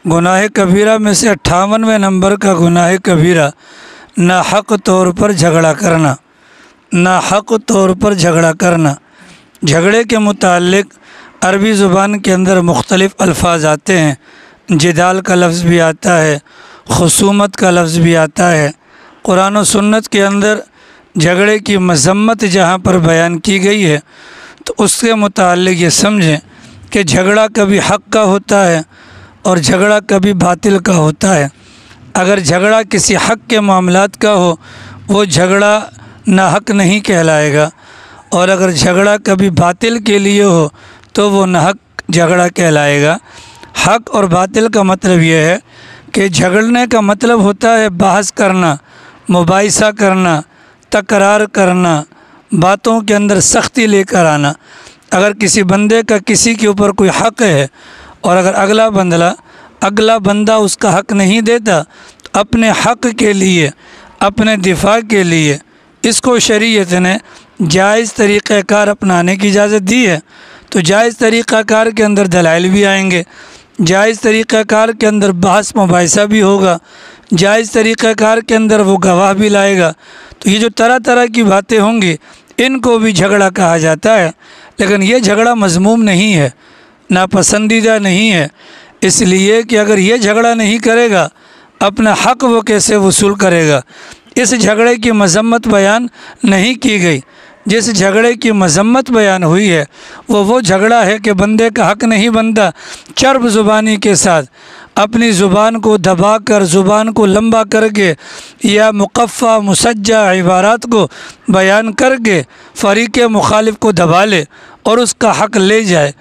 گناہ کبیرہ میں سے 58ویں نمبر کا گناہ کبیرہ ناحق طور پر جھگڑا کرنا۔ ناحق طور پر جھگڑا کرنا، جھگڑے کے متعلق عربی زبان کے اندر مختلف الفاظ آتے ہیں۔ جدال کا لفظ بھی آتا ہے، خصومت کا لفظ بھی آتا ہے۔ قرآن و سنت کے اندر جھگڑے کی مذمت جہاں پر بیان کی گئی ہے تو اس کے متعلق یہ سمجھیں کہ جھگڑا کبھی حق کا ہوتا ہے اور جھگڑا کبھی باطل کا ہوتا ہے۔ اگر جھگڑا کسی حق کے معاملات کا ہو وہ جھگڑا ناحق نہیں کہلائے گا، اور اگر جھگڑا کبھی باطل کے لیے ہو تو وہ ناحق جھگڑا کہلائے گا۔ حق اور باطل کا مطلب یہ ہے کہ جھگڑنے کا مطلب ہوتا ہے بحث کرنا، مباحثہ کرنا، تکرار کرنا، باتوں کے اندر سختی لے کر آنا۔ اگر کسی بندے کا کسی کے اوپر کوئی حق ہے اور اگر اگلا بندہ اس کا حق نہیں دیتا تو اپنے حق کے لیے، اپنے دفاع کے لیے اس کو شریعت نے جائز طریقہ کار اپنانے کی اجازت دی ہے۔ تو جائز طریقہ کار کے اندر دلائل بھی آئیں گے، جائز طریقہ کار کے اندر بحث مباحثہ بھی ہوگا، جائز طریقہ کار کے اندر وہ گواہ بھی لائے گا۔ تو یہ جو طرح طرح کی باتیں ہوں گی ان کو بھی جھگڑا کہا جاتا ہے، لیکن یہ جھگڑا مذموم نہیں ہے، ناپسندیدہ نہیں ہے، اس لیے کہ اگر یہ جھگڑا نہیں کرے گا اپنا حق وہ کیسے وصول کرے گا۔ اس جھگڑے کی مذمت بیان نہیں کی گئی، جس جھگڑے کی مذمت بیان ہوئی ہے وہ جھگڑا ہے کہ بندے کا حق نہیں بنتا چرب زبانی کے ساتھ اپنی زبان کو دبا کر، زبان کو لمبا کر کے یا مقفع مسجع عبارات کو بیان کر کے فریق مخالف کو دبا لے اور اس کا حق لے جائے۔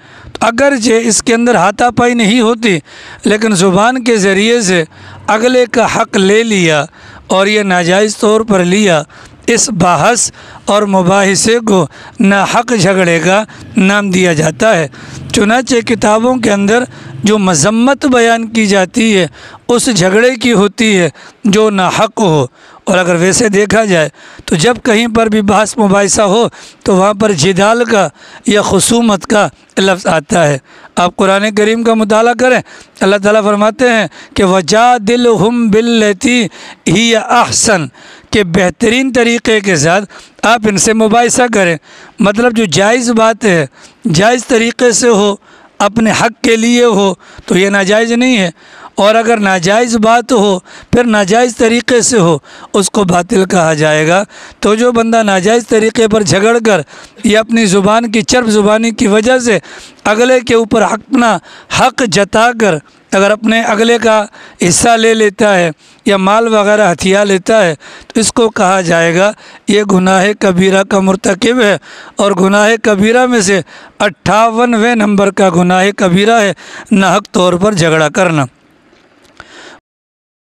اگرچہ اس کے اندر ہاتھا پائی نہیں ہوتی لیکن زبان کے ذریعے سے اگلے کا حق لے لیا اور یہ ناجائز طور پر لیا، اس بحث اور مباحثے کو ناحق جھگڑے کا نام دیا جاتا ہے۔ چنانچہ کتابوں کے اندر جو مذمت بیان کی جاتی ہے اس جھگڑے کی ہوتی ہے جو ناحق ہو، اور اگر ویسے دیکھا جائے تو جب کہیں پر بھی بحث مباحثہ ہو تو وہاں پر جدال کا یا خصومت کا لفظ آتا ہے۔ آپ قرآن کریم کا مطالعہ کریں، اللہ تعالیٰ فرماتے ہیں کہ وَجَادِلْهُمْ بِالَّتِي هِيَ أَحْسَنُ، کہ بہترین طریقے کے ساتھ آپ ان سے مباحثہ کریں۔ مطلب جو جائز بات ہے جائز طریقے سے ہو، اپنے حق کے لیے ہو تو یہ ناجائز نہیں ہے، اور اگر ناجائز بات ہو پھر ناجائز طریقے سے ہو اس کو باطل کہا جائے گا۔ تو جو بندہ ناجائز طریقے پر جھگڑ کر یا اپنی زبان کی چرب زبانی کی وجہ سے اگلے کے اوپر اپنا حق جتا کر اگر اپنے اگلے کا حصہ لے لیتا ہے یا مال وغیرہ ہتھیا لیتا ہے تو اس کو کہا جائے گا یہ گناہ کبیرہ کا مرتکب ہے، اور گناہ کبیرہ میں سے 58ویں نمبر کا گناہ کبیرہ ہے ناحق طور پر جھگڑا کرنا۔